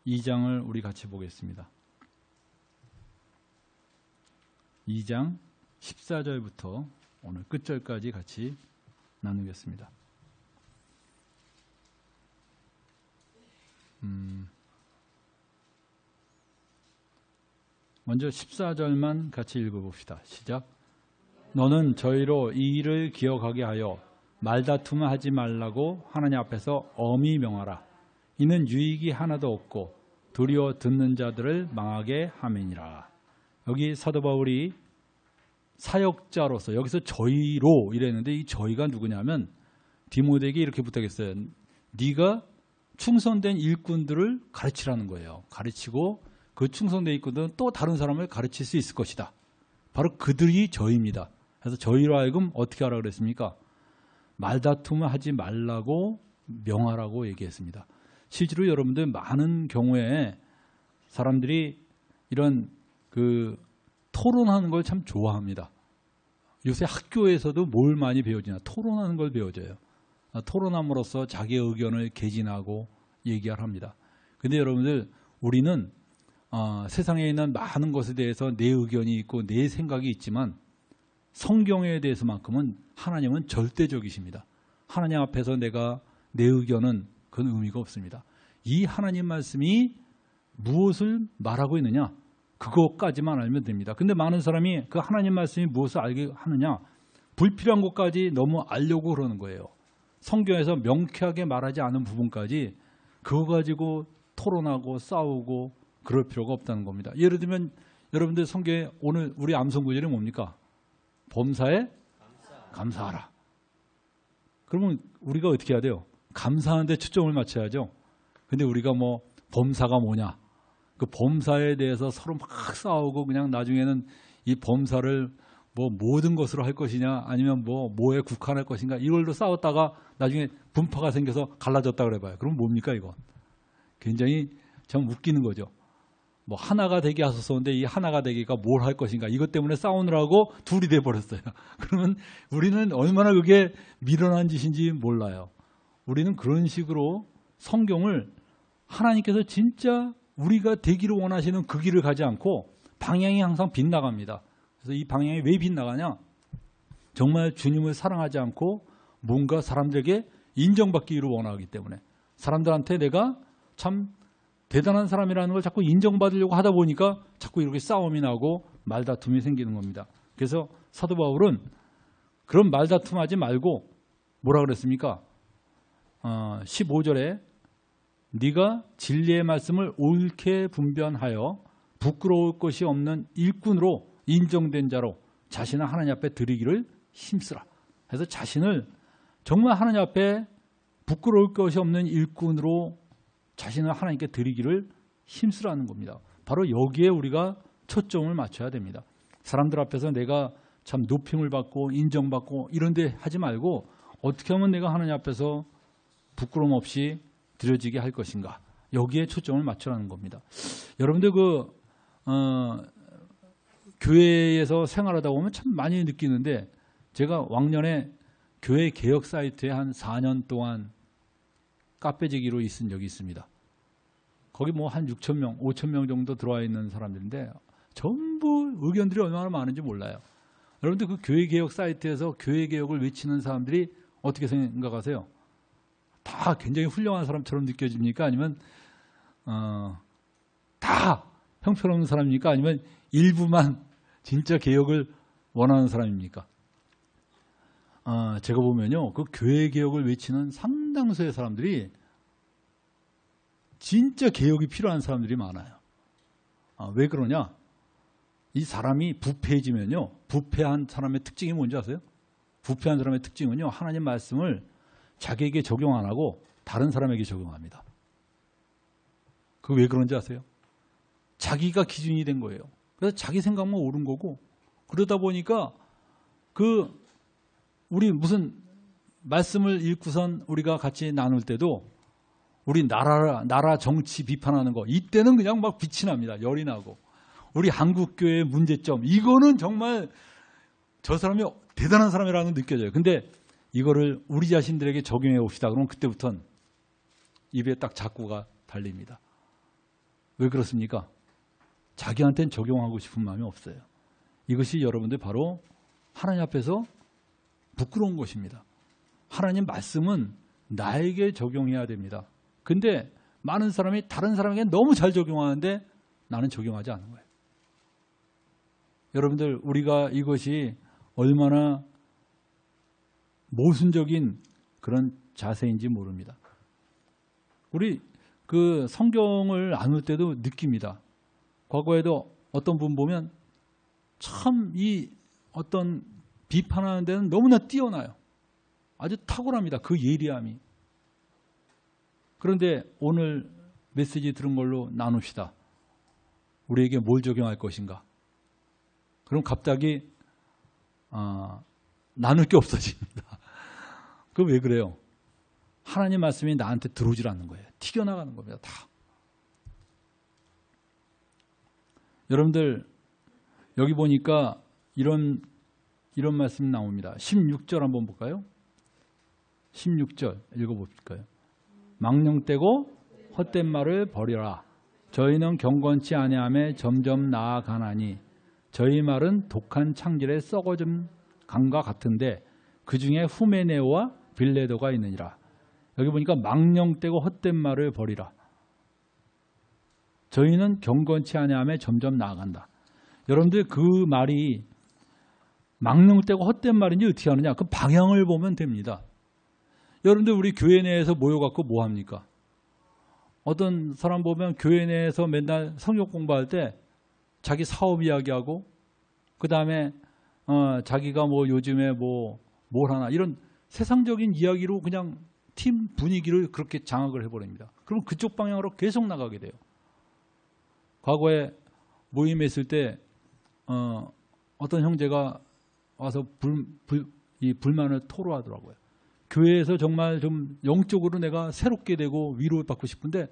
2장을 우리 같이 보겠습니다. 2장 14절부터 오늘 끝절까지 같이 나누겠습니다. 먼저 14절만 같이 읽어봅시다. 시작. 너는 저희로 이 일을 기억하게 하여 말다툼을 하지 말라고 하나님 앞에서 엄히 명하라. 이는 유익이 하나도 없고 도리어 듣는 자들을 망하게 함이니라. 여기 사도 바울이 사역자로서 여기서 저희로 이랬는데 이 저희가 누구냐면 디모데에게 이렇게 부탁했어요. 네가 충성된 일꾼들을 가르치라는 거예요. 가르치고 그 충성된 일꾼들은 또 다른 사람을 가르칠 수 있을 것이다. 바로 그들이 저희입니다. 그래서 저희로 하여금 어떻게 하라 그랬습니까? 말다툼을 하지 말라고 명하라고 얘기했습니다. 실제로 여러분들 많은 경우에 사람들이 이런 토론하는 걸 참 좋아합니다. 요새 학교에서도 뭘 많이 배워지나? 토론하는 걸 배워줘요. 토론함으로써 자기의 의견을 개진하고 얘기를 합니다. 근데 여러분들 우리는 세상에 있는 많은 것에 대해서 내 의견이 있고 내 생각이 있지만 성경에 대해서만큼은 하나님은 절대적이십니다. 하나님 앞에서 내가 내 의견은 그건 의미가 없습니다. 이 하나님 말씀이 무엇을 말하고 있느냐? 그것까지만 알면 됩니다. 근데 많은 사람이 그 하나님 말씀이 무엇을 알게 하느냐? 불필요한 것까지 너무 알려고 그러는 거예요. 성경에서 명쾌하게 말하지 않은 부분까지 그거 가지고 토론하고 싸우고 그럴 필요가 없다는 겁니다. 예를 들면 여러분들 성경에 오늘 우리 암송 구절이 뭡니까? 범사에 감사하라. 그러면 우리가 어떻게 해야 돼요? 감사하는데 초점을 맞춰야죠. 근데 우리가 뭐 범사가 뭐냐? 그 범사에 대해서 서로 막 싸우고 그냥 나중에는 이 범사를 뭐 모든 것으로 할 것이냐 아니면 뭐에 국한할 것인가 이걸로 싸웠다가 나중에 분파가 생겨서 갈라졌다 그래봐요. 그럼 뭡니까 이거? 굉장히 참 웃기는 거죠. 뭐 하나가 되게 하소서인데 이 하나가 되기가 뭘 할 것인가 이것 때문에 싸우느라고 둘이 돼버렸어요. 그러면 우리는 얼마나 그게 미련한 짓인지 몰라요. 우리는 그런 식으로 성경을 하나님께서 진짜 우리가 되기를 원하시는 그 길을 가지 않고 방향이 항상 빗나갑니다. 그래서 이 방향이 왜 빗나가냐? 정말 주님을 사랑하지 않고 뭔가 사람들에게 인정받기를 원하기 때문에 사람들한테 내가 참 대단한 사람이라는 걸 자꾸 인정받으려고 하다 보니까 자꾸 이렇게 싸움이 나고 말다툼이 생기는 겁니다. 그래서 사도 바울은 그런 말다툼하지 말고 뭐라 그랬습니까? 15절에 네가 진리의 말씀을 옳게 분변하여 부끄러울 것이 없는 일꾼으로 인정된 자로 자신을 하나님 앞에 드리기를 힘쓰라. 그래서 자신을 정말 하나님 앞에 부끄러울 것이 없는 일꾼으로 자신을 하나님께 드리기를 힘쓰라는 겁니다. 바로 여기에 우리가 초점을 맞춰야 됩니다. 사람들 앞에서 내가 참 높임을 받고 인정받고 이런 데 하지 말고 어떻게 하면 내가 하나님 앞에서 부끄러움 없이 드려지게 할 것인가. 여기에 초점을 맞추라는 겁니다. 여러분들 교회에서 생활하다 보면 참 많이 느끼는데 제가 왕년에 교회 개혁 사이트에 한 4년 동안 카페지기로 있은 적이 있습니다. 거기 뭐 한 6,000명, 5,000명 정도 들어와 있는 사람들인데 전부 의견들이 얼마나 많은지 몰라요. 여러분들 그 교회 개혁 사이트에서 교회 개혁을 외치는 사람들이 어떻게 생각하세요? 다 굉장히 훌륭한 사람처럼 느껴집니까? 아니면 다 형편없는 사람입니까? 아니면 일부만 진짜 개혁을 원하는 사람입니까? 제가 보면요, 그 교회 개혁을 외치는 상당수의 사람들이 진짜 개혁이 필요한 사람들이 많아요. 왜 그러냐? 이 사람이 부패해지면요, 부패한 사람의 특징이 뭔지 아세요? 부패한 사람의 특징은요, 하나님 말씀을 자기에게 적용 안 하고 다른 사람에게 적용합니다. 그거 왜 그런지 아세요? 자기가 기준이 된 거예요. 그래서 자기 생각만 옳은 거고, 그러다 보니까 우리 무슨 말씀을 읽고선 우리가 같이 나눌 때도 우리 나라 정치 비판하는 거 이때는 그냥 막 빛이 납니다. 열이 나고. 우리 한국교회의 문제점 이거는 정말 저 사람이 대단한 사람이라는 걸 느껴져요. 근데 이거를 우리 자신들에게 적용해 봅시다. 그러면 그때부터는 입에 딱 자꾸가 달립니다. 왜 그렇습니까? 자기한테는 적용하고 싶은 마음이 없어요. 이것이 여러분들 바로 하나님 앞에서 부끄러운 것입니다. 하나님 말씀은 나에게 적용해야 됩니다. 근데 많은 사람이 다른 사람에게 너무 잘 적용하는데 나는 적용하지 않는 거예요. 여러분들, 우리가 이것이 얼마나 모순적인 그런 자세인지 모릅니다. 우리 그 성경을 나눌 때도 느낍니다. 과거에도 어떤 분 보면 참 이 어떤 비판하는 데는 너무나 뛰어나요. 아주 탁월합니다. 그 예리함이. 그런데 오늘 메시지 들은 걸로 나눕시다. 우리에게 뭘 적용할 것인가? 그럼 갑자기 나눌 게 없어집니다. 그럼 왜 그래요? 하나님 말씀이 나한테 들어오질 않는 거예요. 튀겨나가는 겁니다. 다. 여러분들 여기 보니까 이런 말씀이 나옵니다. 16절 한번 볼까요? 16절 읽어볼까요? 망령되고 헛된 말을 버리라. 저희는 경건치 아니함에 점점 나아가나니 저희 말은 독한 창질에 썩어진 강과 같은데 그 중에 후메네오와 빌레도가 있느니라. 여기 보니까 망령되고 헛된 말을 버리라. 저희는 경건치 아니함에 점점 나아간다. 여러분들 그 말이 망령되고 헛된 말인지 어떻게 하느냐? 그 방향을 보면 됩니다. 여러분들 우리 교회 내에서 모여갖고 뭐 합니까? 어떤 사람 보면 교회 내에서 맨날 성경 공부할 때 자기 사업 이야기하고 그 다음에 자기가 뭐 요즘에 뭘 하나 이런 세상적인 이야기로 그냥 팀 분위기를 그렇게 장악을 해버립니다. 그럼 그쪽 방향으로 계속 나가게 돼요. 과거에 모임에 있을 때 어떤 형제가 와서 이 불만을 토로하더라고요. 교회에서 정말 좀 영적으로 내가 새롭게 되고 위로를 받고 싶은데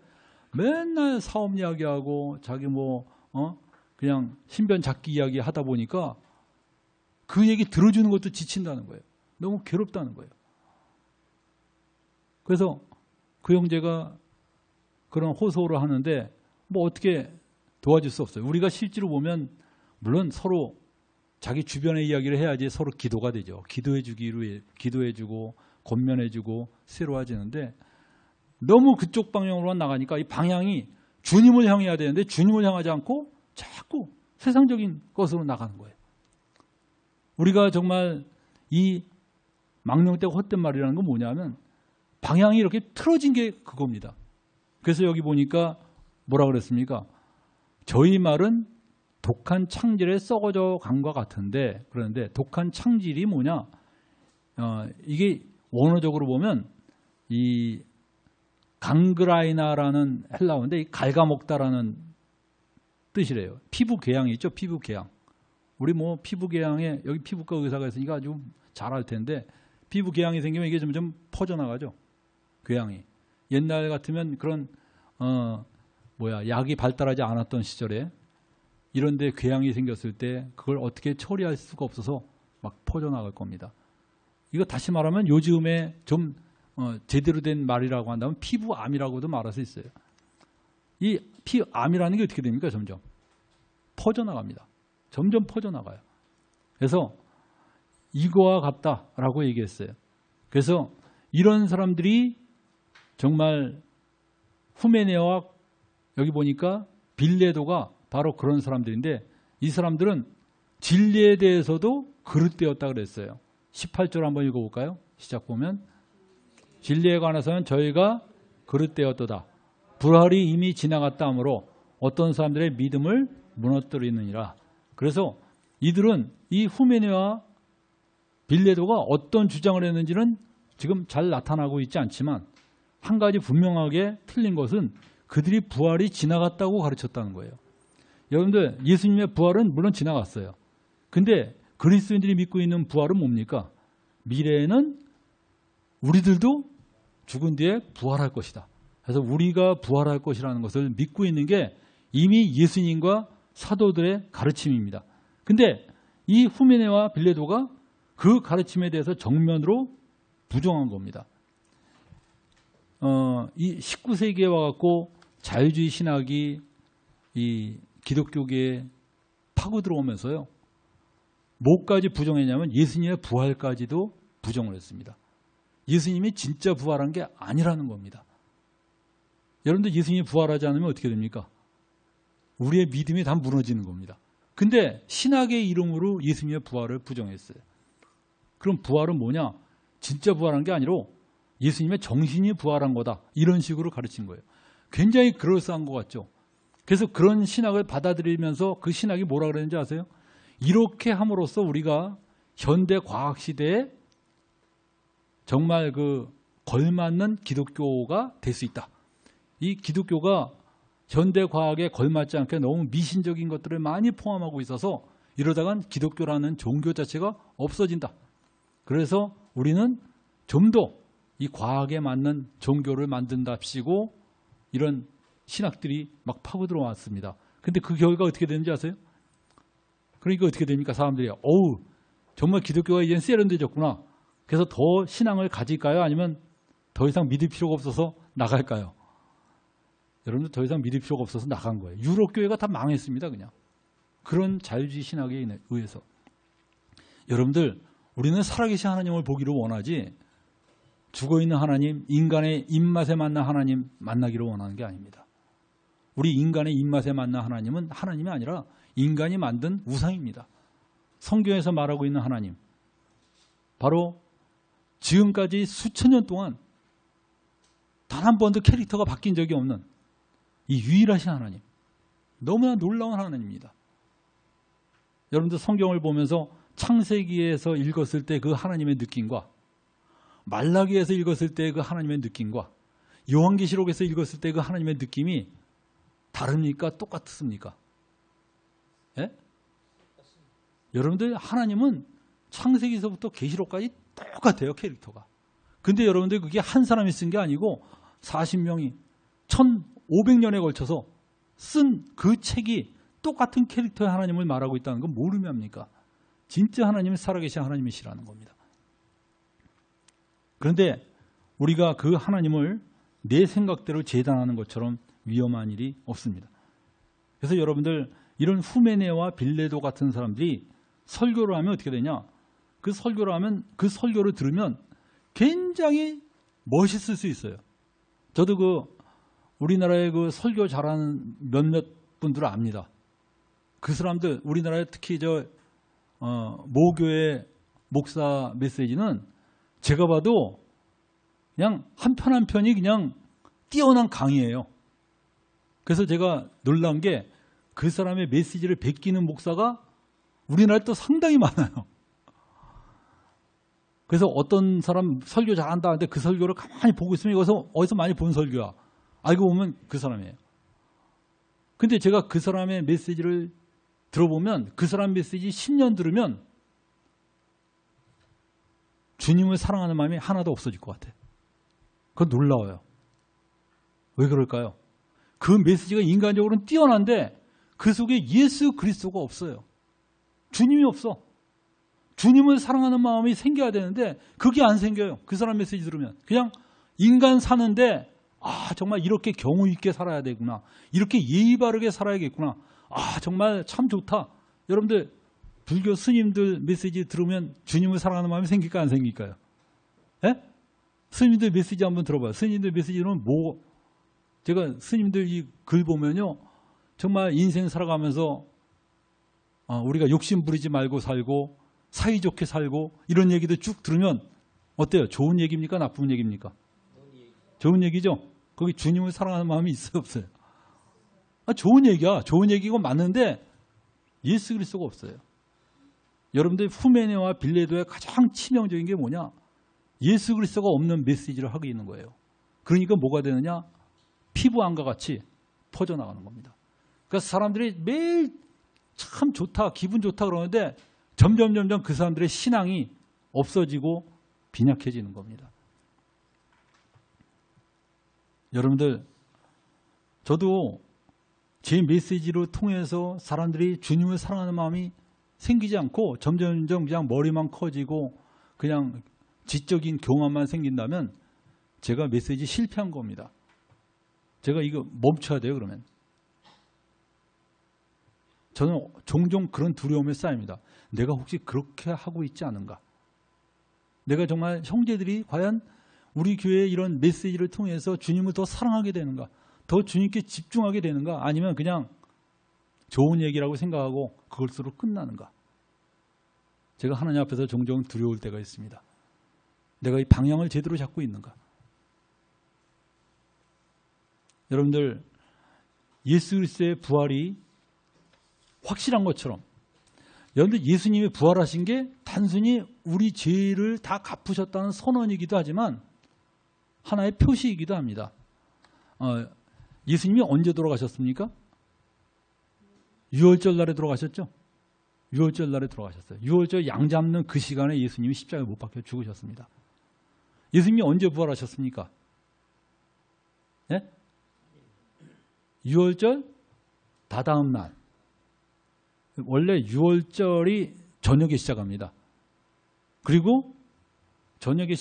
맨날 사업 이야기하고 자기 그냥 신변 잡기 이야기 하다 보니까 그 얘기 들어주는 것도 지친다는 거예요. 너무 괴롭다는 거예요. 그래서 그 형제가 그런 호소를 하는데 뭐 어떻게 도와줄 수 없어요. 우리가 실제로 보면 물론 서로 자기 주변의 이야기를 해야지 서로 기도가 되죠. 기도해주고 권면해주고 새로워지는데 너무 그쪽 방향으로만 나가니까 이 방향이 주님을 향해야 되는데 주님을 향하지 않고 자꾸 세상적인 것으로 나가는 거예요. 우리가 정말 이 망령되고 헛된 말이라는 건 뭐냐면 방향이 이렇게 틀어진 게 그겁니다. 그래서 여기 보니까 뭐라 그랬습니까? 저희 말은 독한 창질에 썩어져 간 것 같은데 그런데 독한 창질이 뭐냐? 이게 원어적으로 보면 이 강그라이나라는 헬라어인데 갉아먹다라는 뜻이래요. 피부 궤양이 있죠. 피부 궤양. 우리 피부 궤양에 여기 피부과 의사가 있으니까 아주 잘 알 텐데 피부 궤양이 생기면 이게 점점 퍼져나가죠. 궤양이. 옛날 같으면 그런 약이 발달하지 않았던 시절에 이런데 궤양이 생겼을 때 그걸 어떻게 처리할 수가 없어서 막 퍼져나갈 겁니다. 이거 다시 말하면 요즘에 좀 제대로 된 말이라고 한다면 피부암이라고도 말할 수 있어요. 이 피부암이라는 게 어떻게 됩니까? 점점 퍼져나갑니다. 점점 퍼져나가요. 그래서 이거와 같다라고 얘기했어요. 그래서 이런 사람들이 정말 후메네와 여기 보니까 빌레도가 바로 그런 사람들인데 이 사람들은 진리에 대해서도 그릇되었다 그랬어요. 18절 한번 읽어볼까요? 시작 보면 진리에 관해서는 저희가 그릇되었도다. 불활이 이미 지나갔다 하므로 어떤 사람들의 믿음을 무너뜨리느니라. 그래서 이들은 이 후메네와 빌레도가 어떤 주장을 했는지는 지금 잘 나타나고 있지 않지만 한 가지 분명하게 틀린 것은 그들이 부활이 지나갔다고 가르쳤다는 거예요. 여러분들 예수님의 부활은 물론 지나갔어요. 근데 그리스도인들이 믿고 있는 부활은 뭡니까? 미래에는 우리들도 죽은 뒤에 부활할 것이다. 그래서 우리가 부활할 것이라는 것을 믿고 있는 게 이미 예수님과 사도들의 가르침입니다. 근데 이 후메네와 빌레도가 그 가르침에 대해서 정면으로 부정한 겁니다. 이 19세기에 와갖고 자유주의 신학이 이 기독교계에 파고 들어오면서요. 뭐까지 부정했냐면 예수님의 부활까지도 부정을 했습니다. 예수님이 진짜 부활한 게 아니라는 겁니다. 여러분들 예수님이 부활하지 않으면 어떻게 됩니까? 우리의 믿음이 다 무너지는 겁니다. 근데 신학의 이름으로 예수님의 부활을 부정했어요. 그럼 부활은 뭐냐? 진짜 부활한 게 아니로 예수님의 정신이 부활한 거다. 이런 식으로 가르친 거예요. 굉장히 그럴싸한 것 같죠. 그래서 그런 신학을 받아들이면서 그 신학이 뭐라 그랬는지 아세요? 이렇게 함으로써 우리가 현대 과학 시대에 정말 그 걸맞는 기독교가 될 수 있다. 이 기독교가 현대 과학에 걸맞지 않게 너무 미신적인 것들을 많이 포함하고 있어서 이러다간 기독교라는 종교 자체가 없어진다. 그래서 우리는 좀 더 이 과학에 맞는 종교를 만든답시고 이런 신학들이 막 파고 들어왔습니다. 근데 그 결과 어떻게 되는지 아세요? 그러니까 어떻게 됩니까? 사람들이 어우 정말 기독교가 이젠 세련되졌구나. 그래서 더 신앙을 가질까요? 아니면 더 이상 믿을 필요가 없어서 나갈까요? 여러분들 더 이상 믿을 필요가 없어서 나간 거예요. 유럽 교회가 다 망했습니다. 그냥. 그런 자유주의 신학에 의해서. 여러분들 우리는 살아계신 하나님을 보기를 원하지 죽어있는 하나님, 인간의 입맛에 맞는 하나님 만나기를 원하는 게 아닙니다. 우리 인간의 입맛에 맞는 하나님은 하나님이 아니라 인간이 만든 우상입니다. 성경에서 말하고 있는 하나님, 바로 지금까지 수천 년 동안 단 한 번도 캐릭터가 바뀐 적이 없는 이 유일하신 하나님, 너무나 놀라운 하나님입니다. 여러분들 성경을 보면서 창세기에서 읽었을 때 그 하나님의 느낌과 말라기에서 읽었을 때 그 하나님의 느낌과 요한계시록에서 읽었을 때 그 하나님의 느낌이 다릅니까? 똑같습니까? 예? 여러분들 하나님은 창세기에서부터 계시록까지 똑같아요. 캐릭터가. 근데 여러분들 그게 한 사람이 쓴 게 아니고 40명이 1500년에 걸쳐서 쓴 그 책이 똑같은 캐릭터의 하나님을 말하고 있다는 건 뭘 의미합니까? 진짜 하나님이 살아계신 하나님이시라는 겁니다. 그런데 우리가 그 하나님을 내 생각대로 재단하는 것처럼 위험한 일이 없습니다. 그래서 여러분들 이런 후메네와 빌레도 같은 사람들이 설교를 하면 어떻게 되냐? 그 설교를 하면 그 설교를 들으면 굉장히 멋있을 수 있어요. 저도 그 우리나라에 그 설교 잘하는 몇몇 분들을 압니다. 그 사람들 우리나라에 특히 모교의 목사 메시지는 제가 봐도 그냥 한 편 한 편이 그냥 뛰어난 강의예요. 그래서 제가 놀란 게 그 사람의 메시지를 베끼는 목사가 우리나라에 또 상당히 많아요. 그래서 어떤 사람 설교 잘한다 하는데 그 설교를 가만히 보고 있으면 이것은 어디서 많이 본 설교야. 알고 보면 그 사람이에요. 근데 제가 그 사람의 메시지를 들어보면 그 사람 메시지 10년 들으면 주님을 사랑하는 마음이 하나도 없어질 것 같아요. 그건 놀라워요. 왜 그럴까요? 그 메시지가 인간적으로는 뛰어난데 그 속에 예수 그리스도가 없어요. 주님이 없어. 주님을 사랑하는 마음이 생겨야 되는데 그게 안 생겨요. 그 사람 메시지 들으면. 그냥 인간 사는데 정말 이렇게 경우 있게 살아야 되구나. 이렇게 예의 바르게 살아야겠구나. 정말 참 좋다. 여러분들 불교 스님들 메시지 들으면 주님을 사랑하는 마음이 생길까 안 생길까요? 예? 스님들 메시지 한번 들어봐요. 스님들 메시지는 제가 스님들 이 글 보면요. 정말 인생 살아가면서 우리가 욕심 부리지 말고 살고 사이좋게 살고 이런 얘기도 쭉 들으면 어때요? 좋은 얘기입니까? 나쁜 얘기입니까? 좋은 얘기죠? 거기 주님을 사랑하는 마음이 있어요? 없어요? 좋은 얘기야. 좋은 얘기고 맞는데 예수 그리스도가 없어요. 여러분들 후메네와 빌레도의 가장 치명적인 게 뭐냐? 예수 그리스도가 없는 메시지를 하고 있는 거예요. 그러니까 뭐가 되느냐? 피부암과 같이 퍼져나가는 겁니다. 그래서 사람들이 매일 참 좋다, 기분 좋다 그러는데 점점 그 사람들의 신앙이 없어지고 빈약해지는 겁니다. 여러분들 저도 제 메시지를 통해서 사람들이 주님을 사랑하는 마음이 생기지 않고 점점 그냥 머리만 커지고 그냥 지적인 교만만 생긴다면 제가 메시지 실패한 겁니다. 제가 이거 멈춰야 돼요. 그러면 저는 종종 그런 두려움에 쌓입니다. 내가 혹시 그렇게 하고 있지 않은가? 내가 정말 형제들이 과연 우리 교회의 이런 메시지를 통해서 주님을 더 사랑하게 되는가? 더 주님께 집중하게 되는가? 아니면 그냥 좋은 얘기라고 생각하고 그것으로 끝나는가? 제가 하나님 앞에서 종종 두려울 때가 있습니다. 내가 이 방향을 제대로 잡고 있는가? 여러분들, 예수 그리스도의 부활이 확실한 것처럼 여러분들 예수님이 부활하신 게 단순히 우리 죄를 다 갚으셨다는 선언이기도 하지만 하나의 표시이기도 합니다. 예수님이 언제 돌아가셨습니까? 유월절 날에 돌아가셨죠? 유월절 날에 돌아가셨어요. 유월절 양 잡는 그 시간에 예수님이 십자가에 못 박혀 죽으셨습니다. 예수님이 언제 부활하셨습니까? 네? 유월절 다다음 날. 원래 유월절이 저녁에 시작합니다. 그리고 저녁에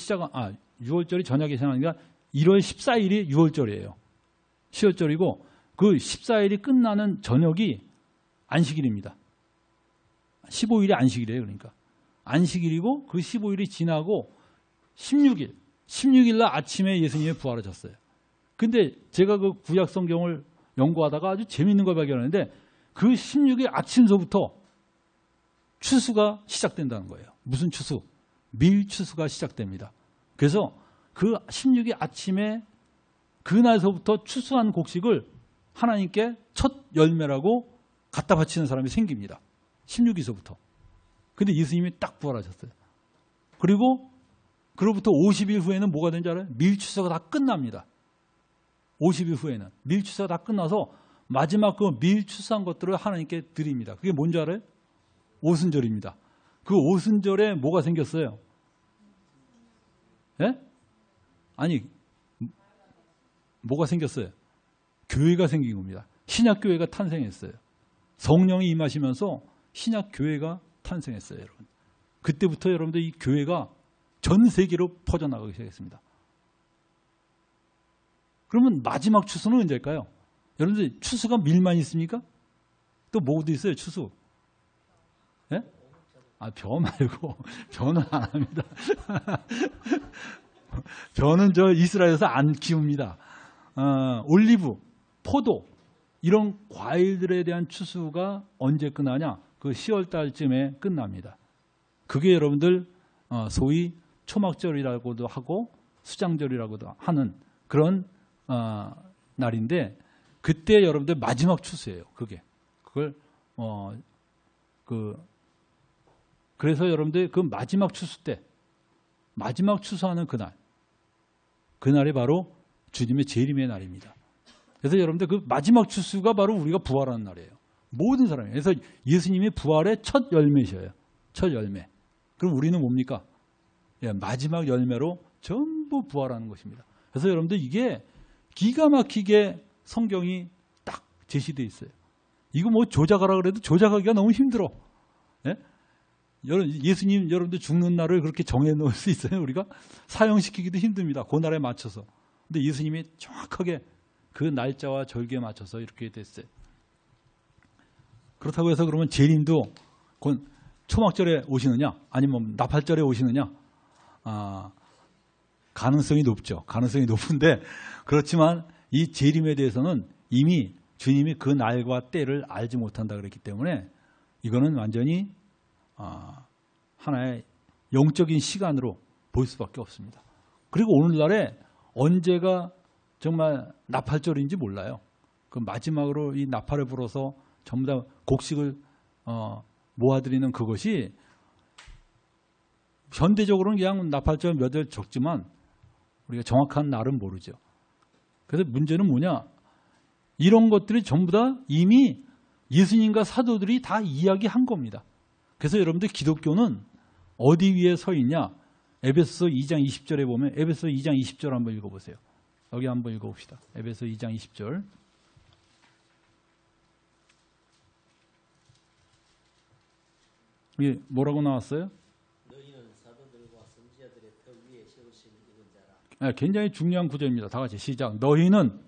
유월절이 저녁에 시작하니까 1월 14일이 유월절이에요. 시월절이고 그 14일이 끝나는 저녁이 안식일입니다. 15일이 안식일이에요. 그러니까 안식일이고 그 15일이 지나고 16일 날 아침에 예수님이 부활하셨어요. 근데 제가 그 구약 성경을 연구하다가 아주 재밌는 걸 발견했는데 그 16일 아침서부터 추수가 시작된다는 거예요. 무슨 추수? 밀추수가 시작됩니다. 그래서 그 16일 아침에 그날서부터 추수한 곡식을 하나님께 첫 열매라고 갖다 바치는 사람이 생깁니다. 16일서부터. 근데 예수님이 딱 부활하셨어요. 그리고 그로부터 50일 후에는 뭐가 되는지 알아요? 밀추수가 다 끝납니다. 50일 후에는 밀추수가 다 끝나서 마지막 그 밀추수한 것들을 하나님께 드립니다. 그게 뭔지 알아요? 오순절입니다. 그 오순절에 뭐가 생겼어요? 예? 아니, 뭐가 생겼어요? 교회가 생긴 겁니다. 신약교회가 탄생했어요. 성령이 임하시면서 신약교회가 탄생했어요, 여러분. 그때부터 여러분들 이 교회가 전 세계로 퍼져나가기 시작했습니다. 그러면 마지막 추수는 언제일까요? 여러분들 추수가 밀만 있습니까? 또 뭐도 있어요, 추수? 예? 벼 말고 벼는 안 합니다. 벼는 저 이스라엘에서 안 키웁니다. 올리브, 포도 이런 과일들에 대한 추수가 언제 끝나냐? 그 10월 달쯤에 끝납니다. 그게 여러분들 소위 초막절이라고도 하고 수장절이라고도 하는 그런 날인데 그때 여러분들 마지막 추수예요. 그래서 여러분들 그 마지막 추수 때 마지막 추수하는 그날이 바로 주님의 재림의 날입니다. 그래서 여러분들 그 마지막 추수가 바로 우리가 부활하는 날이에요. 모든 사람이. 그래서 예수님이 부활의 첫 열매셔요. 첫 열매. 그럼 우리는 뭡니까? 마지막 열매로 전부 부활하는 것입니다. 그래서 여러분들 이게 기가 막히게 성경이 딱 제시되어 있어요. 이거 뭐 조작하라 그래도 조작하기가 너무 힘들어. 예? 예수님 여러분들 죽는 날을 그렇게 정해 놓을 수 있어요? 우리가 사용시키기도 힘듭니다. 그 날에 맞춰서. 근데 예수님이 정확하게 그 날짜와 절기에 맞춰서 이렇게 됐어요. 그렇다고 해서 그러면 재림도 초막절에 오시느냐 아니면 나팔절에 오시느냐 가능성이 높죠. 가능성이 높은데 그렇지만 이 재림에 대해서는 이미 주님이 그 날과 때를 알지 못한다 그랬기 때문에 이거는 완전히 하나의 영적인 시간으로 볼 수밖에 없습니다. 그리고 오늘날에 언제가 정말 나팔절인지 몰라요. 그 마지막으로 이 나팔을 불어서 전부 다 곡식을 모아드리는 그것이 현대적으로는 그냥 나팔절 몇 일 적지만 우리가 정확한 날은 모르죠. 그래서 문제는 뭐냐? 이런 것들이 전부 다 이미 예수님과 사도들이 다 이야기한 겁니다. 그래서 여러분들 기독교는 어디 위에 서 있냐? 에베소서 2장 20절에 보면 에베소서 2장 20절 한번 읽어보세요. 여기 한번 읽어봅시다. 에베소 2장 20절. 이게 뭐라고 나왔어요? 너희는 사도들과 선지자들의 터 위에 세우신 입은 자라. 굉장히 중요한 구절입니다. 다 같이 시작. 너희는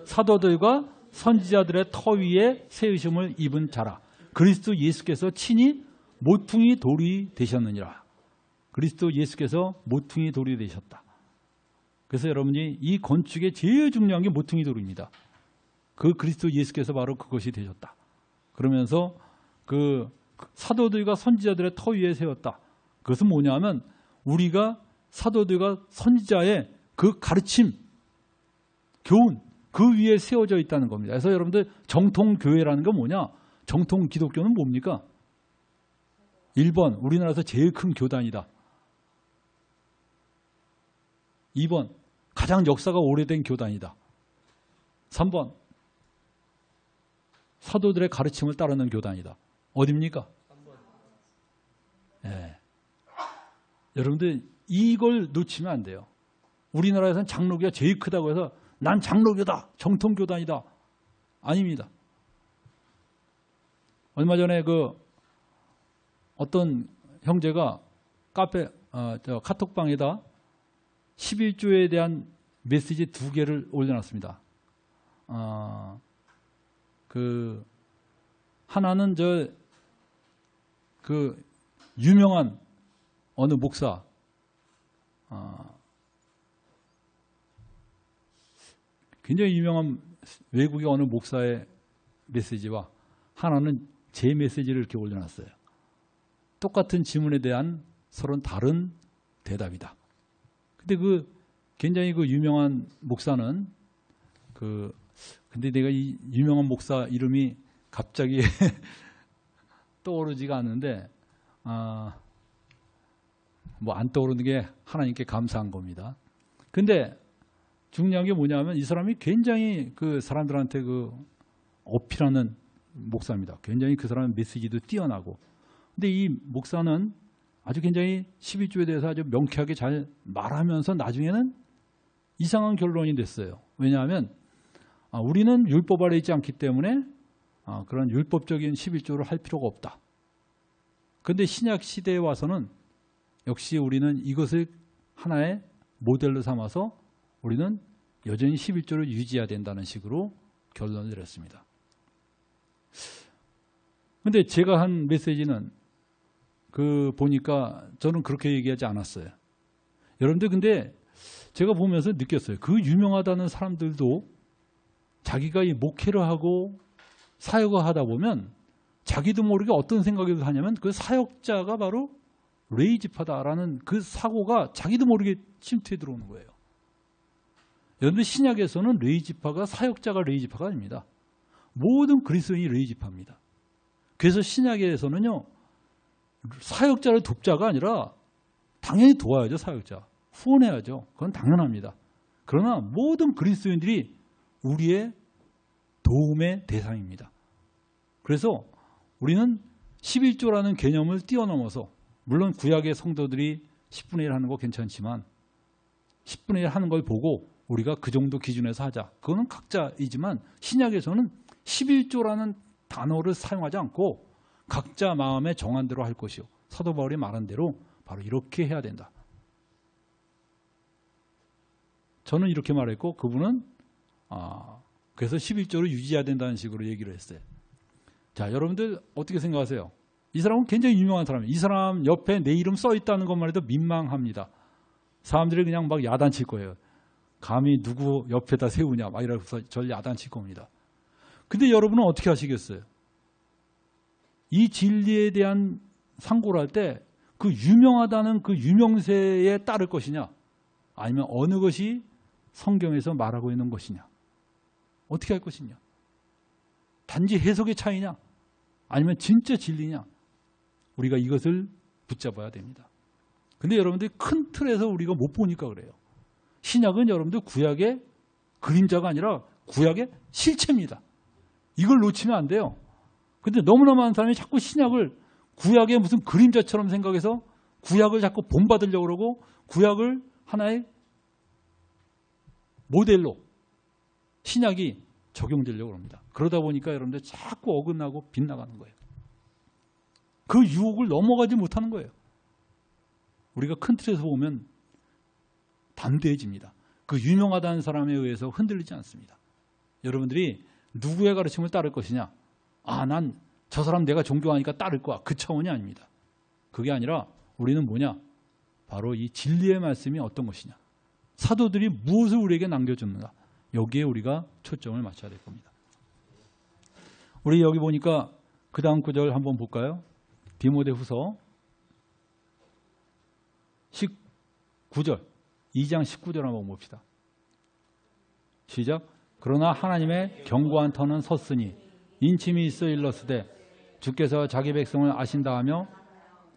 사도들과 선지자들의 터 위에 세우심을 입은 자라. 그리스도 예수께서 친히 모퉁이 돌이 되셨느니라. 그리스도 예수께서 모퉁이 돌이 되셨다. 그래서 여러분이 이 건축의 제일 중요한 게 모퉁이 돌입니다. 그 그리스도 예수께서 바로 그것이 되셨다. 그러면서 그 사도들과 선지자들의 터 위에 세웠다. 그것은 뭐냐면 우리가 사도들과 선지자의 그 가르침, 교훈, 그 위에 세워져 있다는 겁니다. 그래서 여러분들 정통교회라는 건 뭐냐? 정통 기독교는 뭡니까? 1번, 우리나라에서 제일 큰 교단이다. 2번, 가장 역사가 오래된 교단이다. 3번, 사도들의 가르침을 따르는 교단이다. 어디입니까? 3번. 네. 여러분들 이걸 놓치면 안 돼요. 우리나라에서는 장로교가 제일 크다고 해서 난 장로교다, 정통교단이다. 아닙니다. 얼마 전에 그 어떤 형제가 카톡방에다 11조에 대한 메시지 2개를 올려놨습니다. 그 하나는 그 유명한 어느 목사, 굉장히 유명한 외국의 어느 목사의 메시지와 하나는 제 메시지를 이렇게 올려놨어요. 똑같은 질문에 대한 서로 다른 대답이다. 근데 굉장히 그 유명한 목사는 근데 내가 이 유명한 목사 이름이 갑자기 떠오르지가 않는데 뭐 안 떠오르는 게 하나님께 감사한 겁니다. 근데 중요한 게 뭐냐면 이 사람이 굉장히 그 사람들한테 그 어필하는 목사입니다. 굉장히 그 사람의 메시지도 뛰어나고. 근데 이 목사는 아주 굉장히 11조에 대해서 아주 명쾌하게 잘 말하면서 나중에는 이상한 결론이 됐어요. 왜냐하면 우리는 율법 아래 있지 않기 때문에 그런 율법적인 11조를 할 필요가 없다. 그런데 신약 시대에 와서는 역시 우리는 이것을 하나의 모델로 삼아서 우리는 여전히 11조를 유지해야 된다는 식으로 결론을 내렸습니다. 그런데 제가 한 메시지는 보니까 저는 그렇게 얘기하지 않았어요. 여러분들 근데 제가 보면서 느꼈어요. 그 유명하다는 사람들도 자기가 이 목회를 하고 사역을 하다 보면 자기도 모르게 어떤 생각이 하냐면 그 사역자가 바로 레이지파다라는 그 사고가 자기도 모르게 침투해 들어오는 거예요. 여러분들 신약에서는 레이지파가 사역자가 레이지파가 아닙니다. 모든 그리스도인이 레이지파입니다. 그래서 신약에서는요. 사역자를 돕자가 아니라 당연히 도와야죠. 사역자. 후원해야죠. 그건 당연합니다. 그러나 모든 그리스도인들이 우리의 도움의 대상입니다. 그래서 우리는 11조라는 개념을 뛰어넘어서 물론 구약의 성도들이 10분의 1 하는 거 괜찮지만 10분의 1 하는 걸 보고 우리가 그 정도 기준에서 하자. 그거는 각자이지만 신약에서는 11조라는 단어를 사용하지 않고 각자 마음에 정한 대로 할 것이요. 사도 바울이 말한 대로 바로 이렇게 해야 된다. 저는 이렇게 말했고 그분은 그래서 11조를 유지해야 된다는 식으로 얘기를 했어요. 자, 여러분들 어떻게 생각하세요? 이 사람은 굉장히 유명한 사람이에요. 이 사람 옆에 내 이름 써 있다는 것만 해도 민망합니다. 사람들이 그냥 막 야단칠 거예요. 감히 누구 옆에다 세우냐 막 이러면서 절 야단칠 겁니다. 근데 여러분은 어떻게 하시겠어요? 이 진리에 대한 상고를 할 때 그 유명하다는 그 유명세에 따를 것이냐 아니면 어느 것이 성경에서 말하고 있는 것이냐 어떻게 할 것이냐 단지 해석의 차이냐 아니면 진짜 진리냐 우리가 이것을 붙잡아야 됩니다. 근데 여러분들이 큰 틀에서 우리가 못 보니까 그래요. 신약은 여러분들 구약의 그림자가 아니라 구약의 실체입니다. 이걸 놓치면 안 돼요. 근데 너무나 많은 사람이 자꾸 신약을 구약의 무슨 그림자처럼 생각해서 구약을 자꾸 본받으려고 그러고 구약을 하나의 모델로 신약이 적용되려고 합니다. 그러다 보니까 여러분들 자꾸 어긋나고 빗나가는 거예요. 그 유혹을 넘어가지 못하는 거예요. 우리가 큰 틀에서 보면 담대해집니다. 그 유명하다는 사람에 의해서 흔들리지 않습니다. 여러분들이 누구의 가르침을 따를 것이냐? 난 저 사람 내가 존경하니까 따를 거야. 그 차원이 아닙니다. 그게 아니라 우리는 뭐냐? 바로 이 진리의 말씀이 어떤 것이냐. 사도들이 무엇을 우리에게 남겨줬는가. 여기에 우리가 초점을 맞춰야 될 겁니다. 우리 여기 보니까 그 다음 구절 한번 볼까요? 디모데후서 19절, 2장 19절 한번 봅시다. 시작. 그러나 하나님의 견고한 터는 섰으니 인침이 있어 일렀으되 주께서 자기 백성을 아신다 하며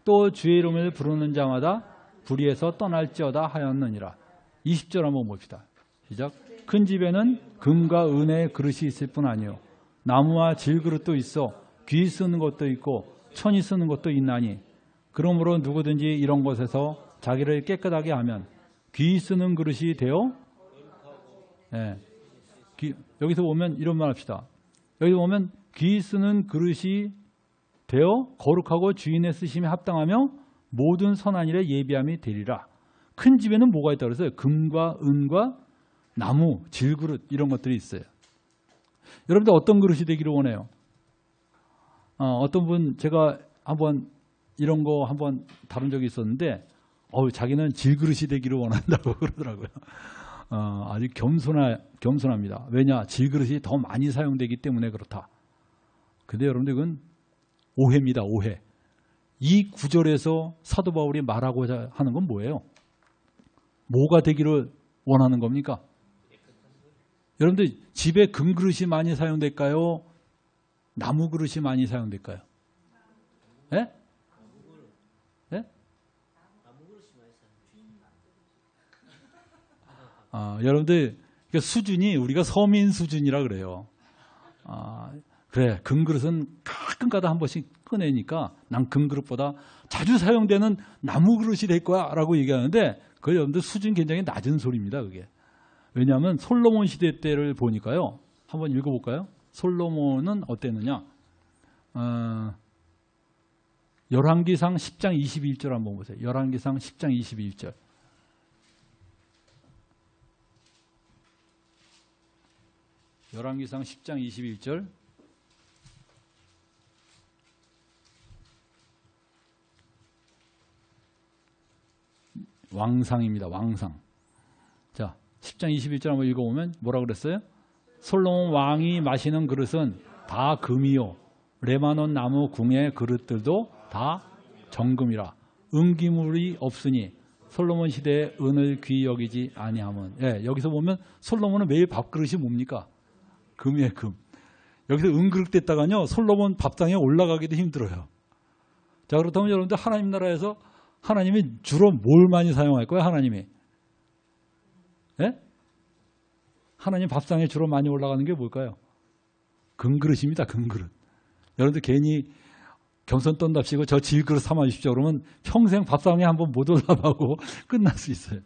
또 주의 이름을 부르는 자마다 불의에서 떠날지어다 하였느니라. 20절 한번 봅시다. 시작. 큰 집에는 금과 은의 그릇이 있을 뿐 아니요 나무와 질그릇도 있어 귀 쓰는 것도 있고 천이 쓰는 것도 있나니 그러므로 누구든지 이런 것에서 자기를 깨끗하게 하면 귀 쓰는 그릇이 되어 여기서 보면 이런 말 합시다. 여기 보면 귀 쓰는 그릇이 되어 거룩하고 주인의 쓰심에 합당하며 모든 선한 일에 예비함이 되리라. 큰 집에는 뭐가 있다고 그랬어요? 금과 은과 나무, 질그릇 이런 것들이 있어요. 여러분들 어떤 그릇이 되기를 원해요? 어떤 분 제가 한번 이런 거 한번 다룬 적이 있었는데 자기는 질그릇이 되기를 원한다고 그러더라고요. 아주 겸손합니다. 왜냐? 질그릇이 더 많이 사용되기 때문에 그렇다. 근데 여러분들 이건 오해입니다. 오해. 이 구절에서 사도 바울이 말하고자 하는 건 뭐예요? 뭐가 되기를 원하는 겁니까? 여러분들 집에 금그릇이 많이 사용될까요? 나무 그릇이 많이 사용될까요? 예? 예? 여러분들 수준이 우리가 서민 수준이라 그래요. 그래 금그릇은 가끔가다 한 번씩 꺼내니까 난 금그릇보다 자주 사용되는 나무 그릇이 될 거야 라고 얘기하는데 그 여러분들 수준 굉장히 낮은 소리입니다. 그게. 왜냐하면 솔로몬 시대 때를 보니까요. 한번 읽어볼까요? 솔로몬은 어땠느냐? 열왕기상 10장 21절 한번 보세요. 열왕기상 10장 21절. 열왕기상 10장 21절. 왕상입니다. 왕상. 자, 10장 21절 한번 읽어보면 뭐라 그랬어요? 솔로몬 왕이 마시는 그릇은 다 금이요 레바논 나무 궁의 그릇들도 다 정금이라. 은기물이 없으니 솔로몬 시대에 은을 귀히 여기지 아니함은. 예, 여기서 보면 솔로몬은 매일 밥그릇이 뭡니까? 금이에요. 금. 여기서 은그릇 됐다가요 솔로몬 밥상에 올라가기도 힘들어요. 자, 그렇다면 여러분들 하나님 나라에서 하나님이 주로 뭘 많이 사용할 거예요? 하나님이? 예? 하나님 밥상에 주로 많이 올라가는 게 뭘까요? 금그릇입니다. 금그릇. 여러분들 괜히 겸손 떤답시고 저 질그릇 삼아 주십시오. 그러면 평생 밥상에 한번 못 올라가고 끝날 수 있어요.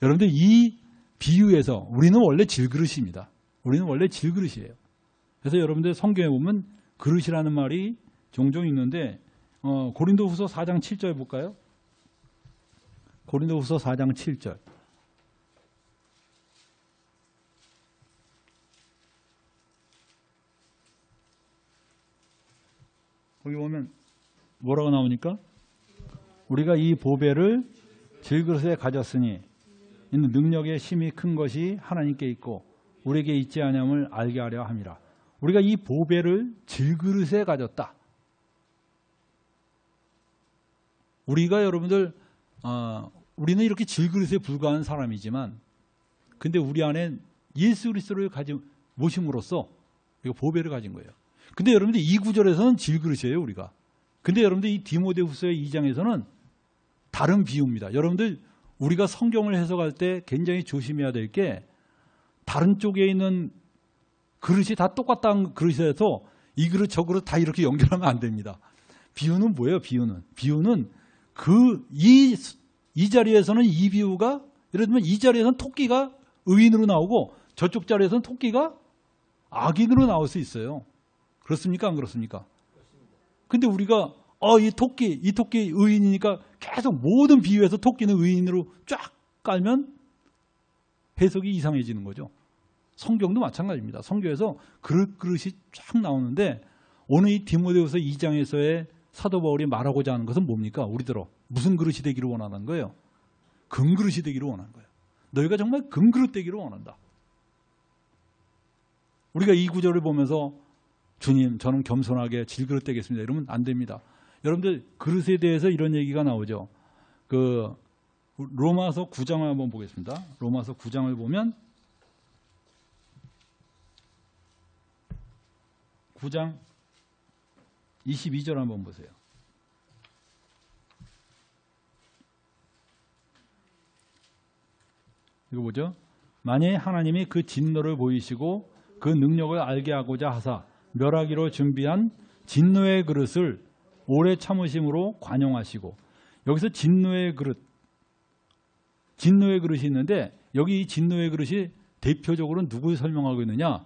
여러분들 이 비유에서 우리는 원래 질그릇입니다. 우리는 원래 질그릇이에요. 그래서 여러분들 성경에 보면 그릇이라는 말이 종종 있는데 고린도후서 4장 7절 볼까요? 고린도후서 4장 7절. 거기 보면 뭐라고 나오니까? 우리가 이 보배를 질그릇에 가졌으니 이는 능력의 힘이 큰 것이 하나님께 있고 우리에게 있지 아니함을 알게 하려 함이라. 우리가 이 보배를 질그릇에 가졌다. 우리가 여러분들 우리는 이렇게 질그릇에 불과한 사람이지만 근데 우리 안에 예수 그리스도를 모심으로써 이거 보배를 가진 거예요. 근데 여러분들 이 구절에서는 질그릇이에요, 우리가. 근데 여러분들 이 디모데후서의 2장에서는 다른 비유입니다. 여러분들 우리가 성경을 해석할 때 굉장히 조심해야 될 게 다른 쪽에 있는 그릇이 다 똑같다는 그릇에서 이 그릇 저 그릇 다 이렇게 연결하면 안 됩니다. 비유는 뭐예요? 비유는 이 자리에서는 이 비유가 예를 들면 이 자리에서는 토끼가 의인으로 나오고 저쪽 자리에서는 토끼가 악인으로 나올 수 있어요. 그렇습니까? 안 그렇습니까? 근데 우리가 이 토끼 의인이니까 계속 모든 비유에서 토끼는 의인으로 쫙 깔면 해석이 이상해지는 거죠. 성경도 마찬가지입니다. 성경에서 그릇이 쫙 나오는데 오늘 이 디모데후서 2장에서의 사도 바울이 말하고자 하는 것은 뭡니까? 우리들어 무슨 그릇이 되기를 원하는 거예요? 금그릇이 되기를 원하는 거예요. 너희가 정말 금그릇 되기를 원한다. 우리가 이 구절을 보면서 주님 저는 겸손하게 질그릇 되겠습니다. 이러면 안 됩니다. 여러분들 그릇에 대해서 이런 얘기가 나오죠. 그 로마서 9장을 한번 보겠습니다. 로마서 9장을 보면 9장 22절 한번 보세요. 이거 뭐죠? 만일 하나님이 그 진노를 보이시고 그 능력을 알게 하고자 하사 멸하기로 준비한 진노의 그릇을 오래 참으심으로 관용하시고, 여기서 진노의 그릇이 있는데 여기 이 진노의 그릇이 대표적으로 누구를 설명하고 있느냐?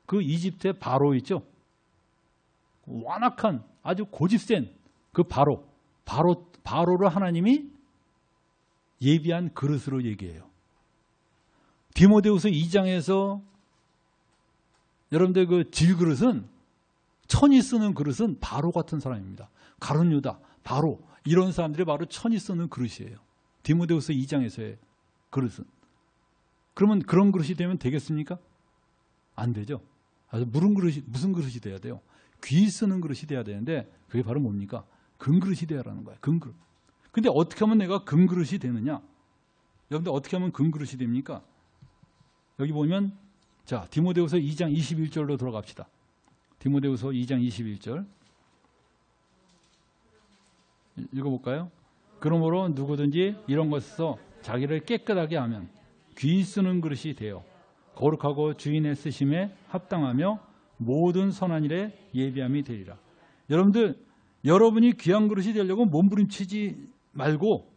그 이집트의 바로 있죠. 완악한 아주 고집센 그 바로를 하나님이 예비한 그릇으로 얘기해요. 디모데후서 2장에서 여러분들 그 질그릇은 천이 쓰는 그릇은 바로 같은 사람입니다. 가룟 유다, 바로 이런 사람들이 바로 천이 쓰는 그릇이에요. 디모데후서 2장에서의 그릇은. 그러면 그런 그릇이 되면 되겠습니까? 안 되죠. 그래서 무슨 그릇이 돼야 돼요? 귀 쓰는 그릇이 돼야 되는데 그게 바로 뭡니까? 금그릇이 돼야라는 거예요. 금그릇. 근데 어떻게 하면 내가 금그릇이 되느냐? 여러분들 어떻게 하면 금그릇이 됩니까? 여기 보면 자 디모데후서 2장 21절로 들어갑시다. 디모데후서 2장 21절 읽어볼까요? 그러므로 누구든지 이런 것에서 자기를 깨끗하게 하면 귀 쓰는 그릇이 되어 거룩하고 주인의 쓰심에 합당하며 모든 선한 일에 예비함이 되리라. 여러분이 귀한 그릇이 되려고 몸부림치지 말고,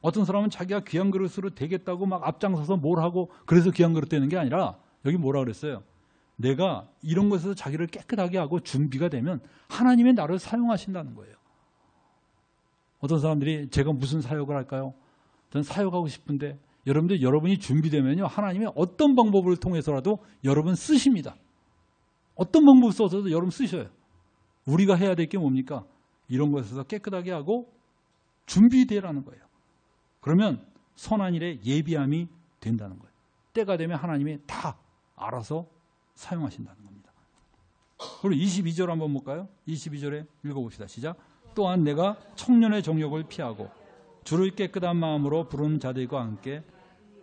어떤 사람은 자기가 귀한 그릇으로 되겠다고 막 앞장서서 뭘 하고 그래서 귀한 그릇 되는 게 아니라, 여기 뭐라 그랬어요? 내가 이런 것에서 자기를 깨끗하게 하고 준비가 되면 하나님의 나를 사용하신다는 거예요. 어떤 사람들이 제가 무슨 사역을 할까요? 저는 사역하고 싶은데, 여러분이 준비되면요 하나님이 어떤 방법을 통해서라도 여러분 쓰십니다. 어떤 방법을 써서도 여러분 쓰셔요. 우리가 해야 될 게 뭡니까? 이런 것에서 깨끗하게 하고 준비되라는 거예요. 그러면 선한 일에 예비함이 된다는 거예요. 때가 되면 하나님이 다 알아서 사용하신다는 겁니다. 그리고 22절 한번 볼까요? 22절에 읽어봅시다. 시작. 또한 내가 청년의 정욕을 피하고 주를 깨끗한 마음으로 부르는 자들과 함께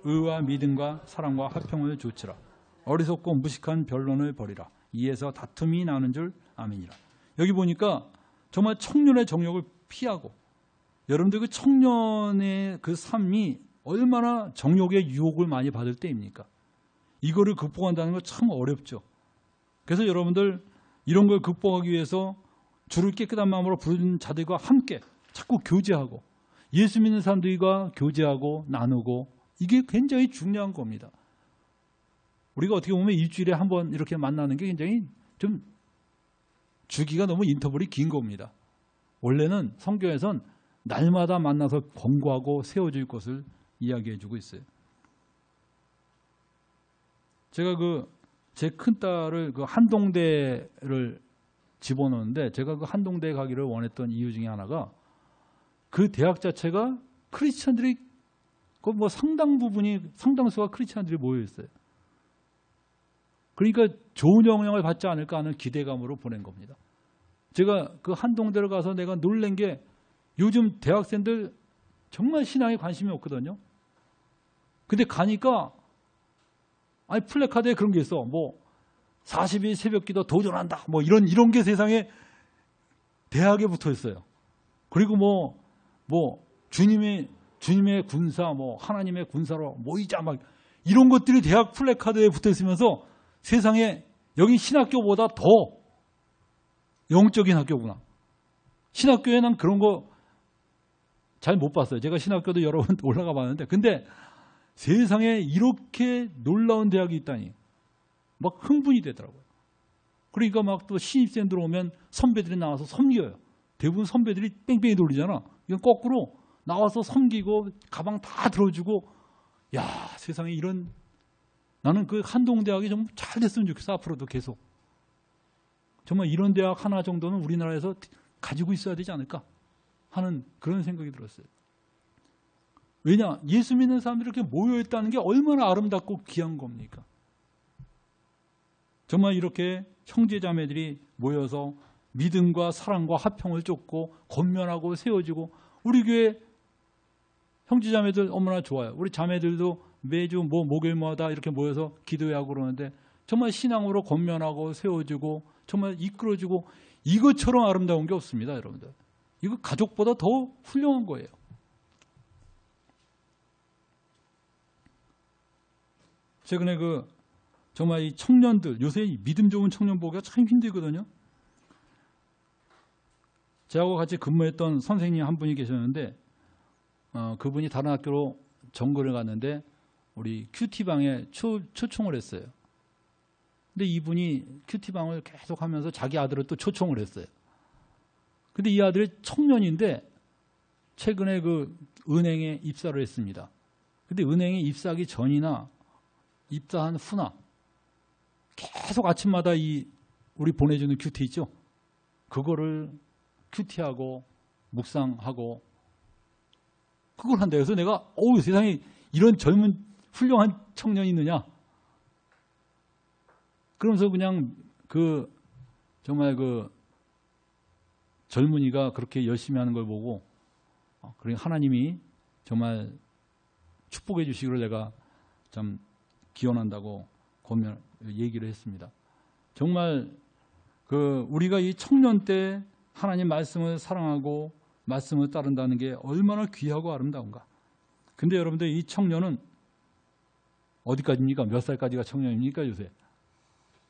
의와 믿음과 사랑과 화평을 조치라. 어리석고 무식한 변론을 버리라. 이에서 다툼이 나는 줄 아미니라. 여기 보니까 정말 청년의 정욕을 피하고, 여러분들 그 청년의 그 삶이 얼마나 정욕의 유혹을 많이 받을 때입니까? 이거를 극복한다는 건 참 어렵죠. 그래서 여러분들 이런 걸 극복하기 위해서 주를 깨끗한 마음으로 부르는 자들과 함께 자꾸 교제하고 예수 믿는 사람들과 교제하고 나누고, 이게 굉장히 중요한 겁니다. 우리가 어떻게 보면 일주일에 한 번 이렇게 만나는 게 굉장히 좀 주기가 너무 인터벌이 긴 겁니다. 원래는 성경에선 날마다 만나서 권고하고 세워줄 것을 이야기해 주고 있어요. 제가 제 큰딸을 그 한동대를 집어넣는데, 제가 그 한동대에 가기를 원했던 이유 중에 하나가 그 대학 자체가 크리스천들이 그 상당수가 크리스천들이 모여 있어요. 그러니까 좋은 영향을 받지 않을까 하는 기대감으로 보낸 겁니다. 제가 그 한동대를 가서 내가 놀란 게, 요즘 대학생들 정말 신앙에 관심이 없거든요. 근데 가니까 아니 플래카드에 그런 게 있어. 뭐 40일 새벽기도 도전한다. 뭐 이런 게 세상에 대학에 붙어 있어요. 그리고 뭐 주님의 군사, 뭐 하나님의 군사로 모이자, 막 이런 것들이 대학 플래카드에 붙어 있으면서 세상에 여기 신학교보다 더 영적인 학교구나. 신학교에 난 그런 거 잘 못 봤어요. 제가 신학교도 여러 번 올라가 봤는데, 근데 세상에 이렇게 놀라운 대학이 있다니 막 흥분이 되더라고요. 그러니까 막 또 신입생들 오면 선배들이 나와서 섬겨요. 대부분 선배들이 뺑뺑이 돌리잖아. 이건 거꾸로 나와서 섬기고 가방 다 들어주고, 야 세상에 나는 그 한동대학이 좀 잘 됐으면 좋겠어. 앞으로도 계속 정말 이런 대학 하나 정도는 우리나라에서 가지고 있어야 되지 않을까 하는 그런 생각이 들었어요. 왜냐? 예수 믿는 사람들이 이렇게 모여있다는 게 얼마나 아름답고 귀한 겁니까? 정말 이렇게 형제자매들이 모여서 믿음과 사랑과 화평을 쫓고 권면하고 세워지고, 우리 교회 형제자매들 얼마나 좋아요. 우리 자매들도 매주 목요일마다 이렇게 모여서 기도하고 그러는데 정말 신앙으로 권면하고 세워주고 정말 이끌어주고, 이것처럼 아름다운 게 없습니다, 여러분들. 이거 가족보다 더 훌륭한 거예요. 최근에 정말 이 청년들, 요새 믿음 좋은 청년 보기가 참 힘들거든요. 저하고 같이 근무했던 선생님 한 분이 계셨는데, 그분이 다른 학교로 전거를 갔는데 우리 큐티방에 초청을 했어요. 근데 이분이 큐티방을 계속 하면서 자기 아들을 또 초청을 했어요. 근데 이 아들이 청년인데 최근에 은행에 입사를 했습니다. 근데 은행에 입사하기 전이나 입사한 후나 계속 아침마다 우리 보내주는 큐티 있죠? 그거를 큐티하고 묵상하고 그걸 한다. 그래서 내가 세상에 이런 젊은 훌륭한 청년이 있느냐? 그러면서 그냥 정말 젊은이가 그렇게 열심히 하는 걸 보고 그러니까 하나님이 정말 축복해 주시기를 내가 참 기원한다고 얘기를 했습니다. 정말 우리가 이 청년 때 하나님 말씀을 사랑하고 말씀을 따른다는 게 얼마나 귀하고 아름다운가. 근데 여러분들 이 청년은 어디까지입니까? 몇 살까지가 청년입니까 요새?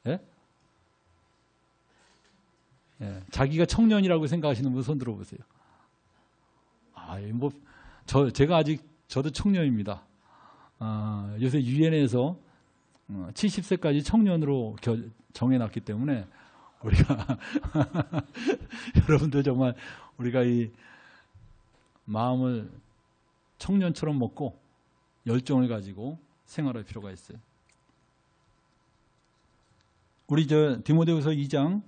예? 예, 자기가 청년이라고 생각하시는 분 손 들어보세요. 제가 저도 청년입니다. 요새 유엔에서 70세까지 청년으로 정해놨기 때문에 우리가 여러분들 정말 우리가 이 마음을 청년처럼 먹고 열정을 가지고 생활할 필요가 있어요. 우리 디모데후서 2장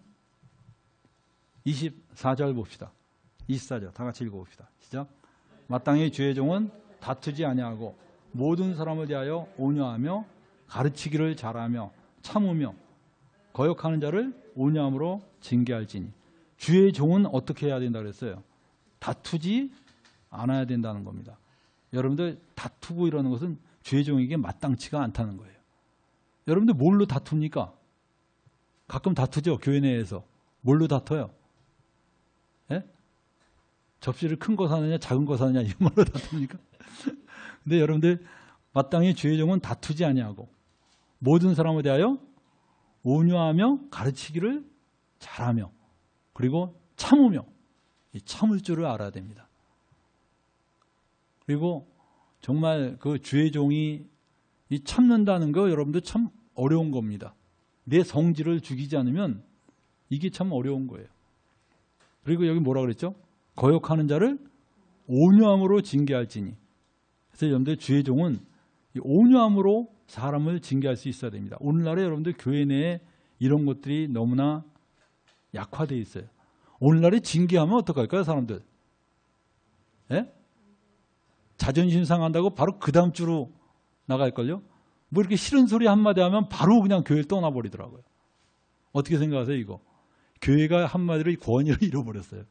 24절 봅시다. 24절 다 같이 읽어봅시다. 시작. 마땅히 주의 종은 다투지 아니하고 모든 사람을 대하여 온유하며 가르치기를 잘하며 참으며 거역하는 자를 온유함으로 징계할지니. 주의 종은 어떻게 해야 된다 그랬어요? 다투지 않아야 된다는 겁니다. 여러분들 다투고 이러는 것은 주의 종에게 마땅치가 않다는 거예요. 여러분들 뭘로 다툽니까? 가끔 다투죠. 교회 내에서. 뭘로 다퉈요? 예? 접시를 큰 거 사느냐 작은 거 사느냐 이런 걸로 다툽니까? 근데 여러분들 마땅히 주의 종은 다투지 아니하고 모든 사람에 대하여 온유하며 가르치기를 잘하며 그리고 참으며, 참을 줄을 알아야 됩니다. 그리고 정말 주의 종이 참는다는 거 여러분들 참 어려운 겁니다. 내 성질을 죽이지 않으면 이게 참 어려운 거예요. 그리고 여기 뭐라 그랬죠? 거역하는 자를 온유함으로 징계할지니. 그래서 여러분들 주의 종은 온유함으로 사람을 징계할 수 있어야 됩니다. 오늘날에 여러분들 교회 내에 이런 것들이 너무나 약화되어 있어요. 오늘날에 징계하면 어떡할까요, 사람들? 예? 자존심 상한다고 바로 그 다음 주로 나갈걸요? 뭐 이렇게 싫은 소리 한마디 하면 바로 그냥 교회를 떠나버리더라고요. 어떻게 생각하세요, 이거? 교회가 한마디로 권위를 잃어버렸어요.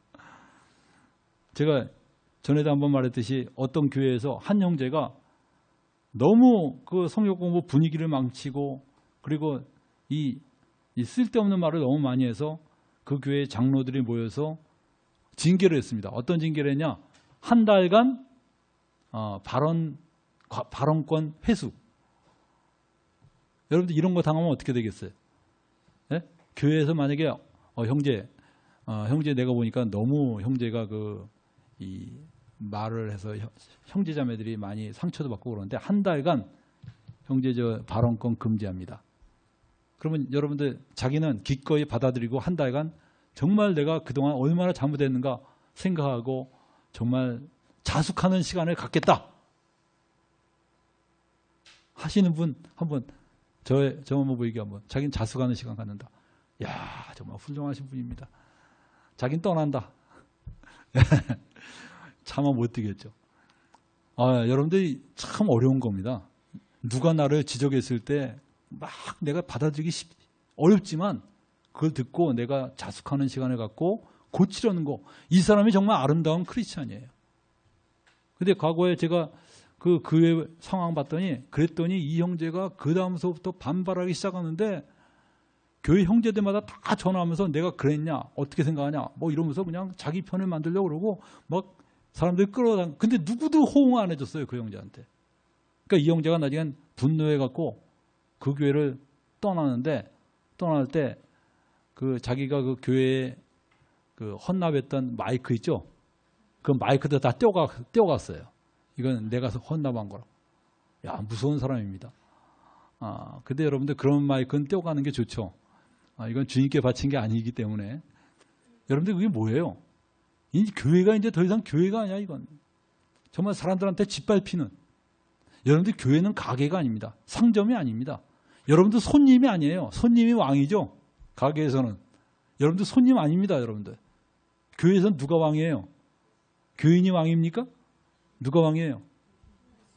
제가 전에도 한번 말했듯이 어떤 교회에서 한 형제가 너무 성역 공부 분위기를 망치고 그리고 이 쓸데없는 말을 너무 많이 해서 그 교회 장로들이 모여서 징계를 했습니다. 어떤 징계를 했냐? 한 달간 발언권 회수. 여러분들 이런 거 당하면 어떻게 되겠어요? 네? 교회에서 만약에 형제 내가 보니까 너무 형제가 이 말을 해서 형제자매들이 많이 상처도 받고 그러는데 한 달간 형제 발언권 금지합니다. 그러면 여러분들 자기는 기꺼이 받아들이고 한 달간 정말 내가 그동안 얼마나 잘못했는가 생각하고 정말 자숙하는 시간을 갖겠다 하시는 분 한번 저 한번 보이게 한번 자기는 자숙하는 시간 갖는다. 야, 정말 훌륭하신 분입니다. 자긴 떠난다. 차마 못 뛰겠죠. 여러분들이 참 어려운 겁니다. 누가 나를 지적했을 때 막 내가 받아들이기 어렵지만 그걸 듣고 내가 자숙하는 시간을 갖고 고치려는 거. 이 사람이 정말 아름다운 크리스찬이에요. 근데 과거에 제가 그 교회 상황 봤더니 그랬더니 이 형제가 그 다음서부터 반발하기 시작하는데 교회 형제들마다 다 전화하면서 내가 그랬냐 어떻게 생각하냐 뭐 이러면서 그냥 자기 편을 만들려고 그러고 막 사람들이 끌어다니. 근데 누구도 호응 안 해줬어요, 그 형제한테. 그러니까 이 형제가 나중엔 분노해갖고 그 교회를 떠날 때 그 자기가 그 교회에 그 헌납했던 마이크 있죠? 그 마이크도 다 떼어갔어요. 이건 내가 헌납한 거라. 야, 무서운 사람입니다. 근데 여러분들 그런 마이크는 떼어가는 게 좋죠. 이건 주님께 바친 게 아니기 때문에. 여러분들 그게 뭐예요? 이 교회가 이제 더 이상 교회가 아니야, 이건. 정말 사람들한테 짓밟히는. 여러분들 교회는 가게가 아닙니다. 상점이 아닙니다. 여러분들 손님이 아니에요. 손님이 왕이죠. 가게에서는. 여러분들 손님 아닙니다, 여러분들. 교회에서는 누가 왕이에요? 교인이 왕입니까? 누가 왕이에요?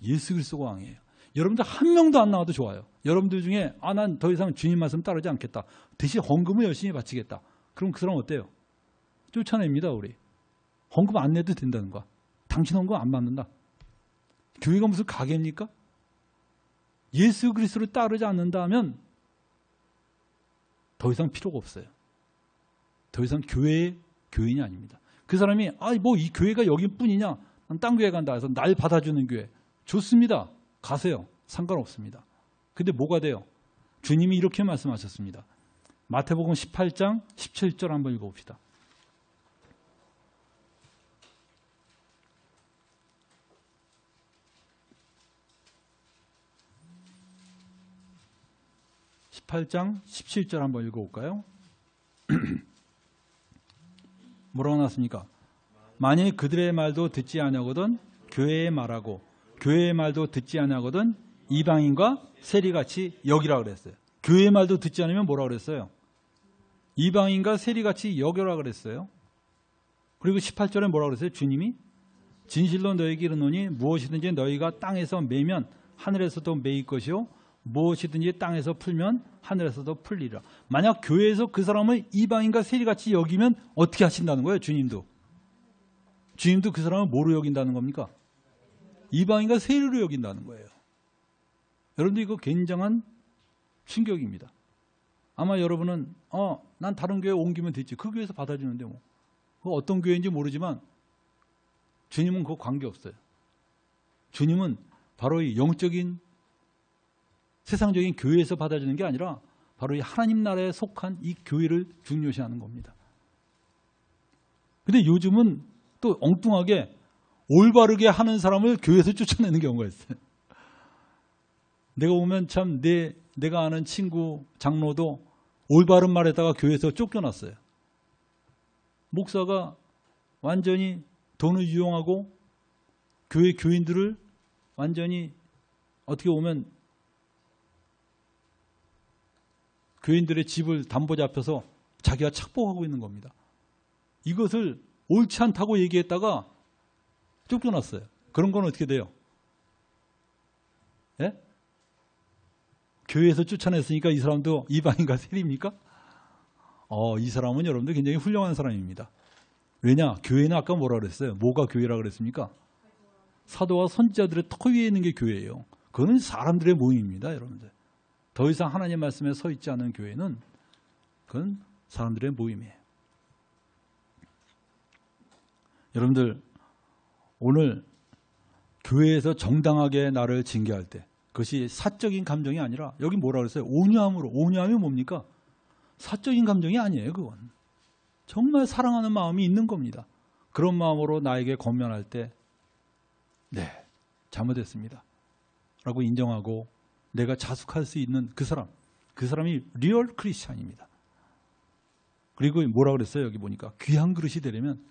예수 그리스도가 왕이에요. 여러분들 한 명도 안 나와도 좋아요. 여러분들 중에 난 더 이상 주님 말씀 따르지 않겠다. 대신 헌금을 열심히 바치겠다. 그럼 그 사람 어때요? 쫓아냅니다, 우리. 헌금 안 내도 된다는 거야. 당신 헌금 안 받는다. 교회가 무슨 가게입니까? 예수 그리스도를 따르지 않는다면 더 이상 필요가 없어요. 더 이상 교회의 교인이 아닙니다. 그 사람이 뭐 이 교회가 여기뿐이냐? 난 딴 교회 간다 해서 날 받아주는 교회. 좋습니다. 가세요. 상관없습니다. 근데 뭐가 돼요? 주님이 이렇게 말씀하셨습니다. 마태복음 18장 17절 한번 읽어봅시다. (18장) 17절 한번 읽어볼까요? 뭐라고 나왔습니까? 만일 그들의 말도 듣지 아니하거든 교회의 말하고 교회의 말도 듣지 아니하거든 이방인과 세리같이 여기라 그랬어요. 교회의 말도 듣지 않으면 뭐라 그랬어요? 이방인과 세리같이 여겨라 그랬어요. 그리고 18절에 뭐라 그랬어요? 주님이 진실로 너에게 이르노니 무엇이든지 너희가 땅에서 매면 하늘에서도 매일 것이요 무엇이든지 땅에서 풀면 하늘에서도 풀리라. 만약 교회에서 그 사람을 이방인과 세리같이 여기면 어떻게 하신다는 거예요? 주님도 그 사람을 뭐로 여긴다는 겁니까? 이방인과 세리로 여긴다는 거예요. 여러분들 이거 굉장한 충격입니다. 아마 여러분은 난 다른 교회 옮기면 됐지. 그 교회에서 받아주는데 뭐. 그 어떤 교회인지 모르지만 주님은 그거 관계없어요. 주님은 바로 이 영적인 세상적인 교회에서 받아주는 게 아니라 바로 이 하나님 나라에 속한 이 교회를 중요시하는 겁니다. 근데 요즘은 또 엉뚱하게 올바르게 하는 사람을 교회에서 쫓아내는 경우가 있어요. 내가 보면 참 내가 아는 친구 장로도 올바른 말에다가 교회에서 쫓겨났어요. 목사가 완전히 돈을 이용하고 교회 교인들을 완전히 어떻게 보면 교인들의 집을 담보 잡혀서 자기가 착복하고 있는 겁니다. 이것을 옳지 않다고 얘기했다가 쫓겨났어요. 그런 건 어떻게 돼요? 예? 교회에서 쫓아냈으니까 이 사람도 이방인과 세리입니까? 이 사람은 여러분들 굉장히 훌륭한 사람입니다. 왜냐? 교회는 아까 뭐라 그랬어요? 뭐가 교회라 그랬습니까? 사도와 선지자들의 터 위에 있는 게 교회예요. 그거는 사람들의 모임입니다, 여러분들. 더 이상 하나님 말씀에 서 있지 않은 교회는 그건 사람들의 모임이에요. 여러분들 오늘 교회에서 정당하게 나를 징계할 때 그것이 사적인 감정이 아니라 여기 뭐라 그랬어요? 온유함이 뭡니까? 사적인 감정이 아니에요. 그건 정말 사랑하는 마음이 있는 겁니다. 그런 마음으로 나에게 권면할 때 네, 잘못했습니다 라고 인정하고 내가 자숙할 수 있는 그 사람이 리얼 크리스찬입니다. 그리고 뭐라 그랬어요? 여기 보니까 귀한 그릇이 되려면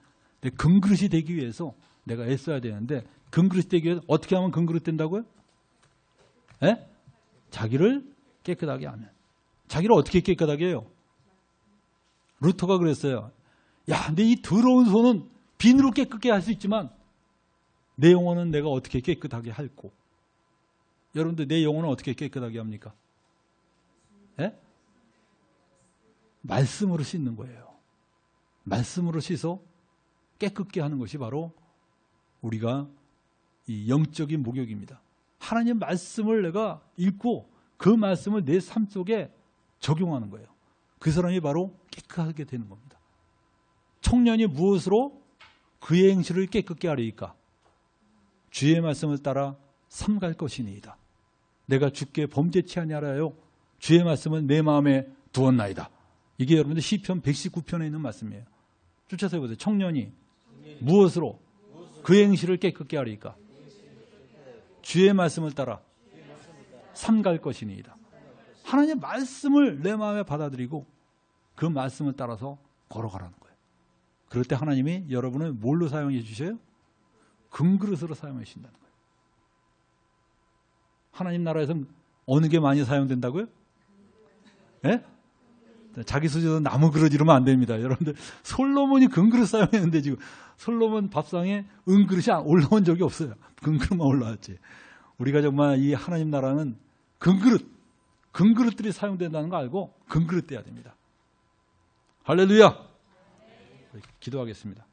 금그릇이 되기 위해서 내가 애써야 되는데 금그릇이 되기 위해서 어떻게 하면 금그릇 된다고요? 에? 자기를 깨끗하게 하면. 자기를 어떻게 깨끗하게 해요? 루터가 그랬어요. 야, 내 이 더러운 손은 비누로 깨끗게 할 수 있지만 내 영혼은 내가 어떻게 깨끗하게 할꼬? 여러분들 내 영혼은 어떻게 깨끗하게 합니까? 예? 말씀으로 씻는 거예요. 말씀으로 씻어 깨끗게 하는 것이 바로 우리가 이 영적인 목욕입니다. 하나님 말씀을 내가 읽고 그 말씀을 내 삶 속에 적용하는 거예요. 그 사람이 바로 깨끗하게 되는 겁니다. 청년이 무엇으로 그의 행실을 깨끗게 하리이까? 주의 말씀을 따라 삼갈 것이니이다. 내가 주께 범죄치 아니하라요. 주의 말씀은 내 마음에 두었나이다. 이게 여러분들 시편 119편에 있는 말씀이에요. 쫓아서 해보세요. 청년이 무엇으로 그의 행실을 깨끗게 하리이까? 주의 말씀을 따라 삼갈 것이니이다. 하나님의 말씀을 내 마음에 받아들이고 그 말씀을 따라서 걸어가라는 거예요. 그럴 때 하나님이 여러분을 뭘로 사용해 주셔요? 금그릇으로 사용해 주신다는 거예요. 하나님 나라에서는 어느 게 많이 사용된다고요? 예? 자기 수저도 나무 그릇 이러면 안 됩니다. 여러분들 솔로몬이 금그릇 사용했는데 지금 솔로몬 밥상에 은그릇이 올라온 적이 없어요. 금그릇만 올라왔지. 우리가 정말 이 하나님 나라는 금그릇들이 사용된다는 거 알고 금그릇 돼야 됩니다. 할렐루야. 기도하겠습니다.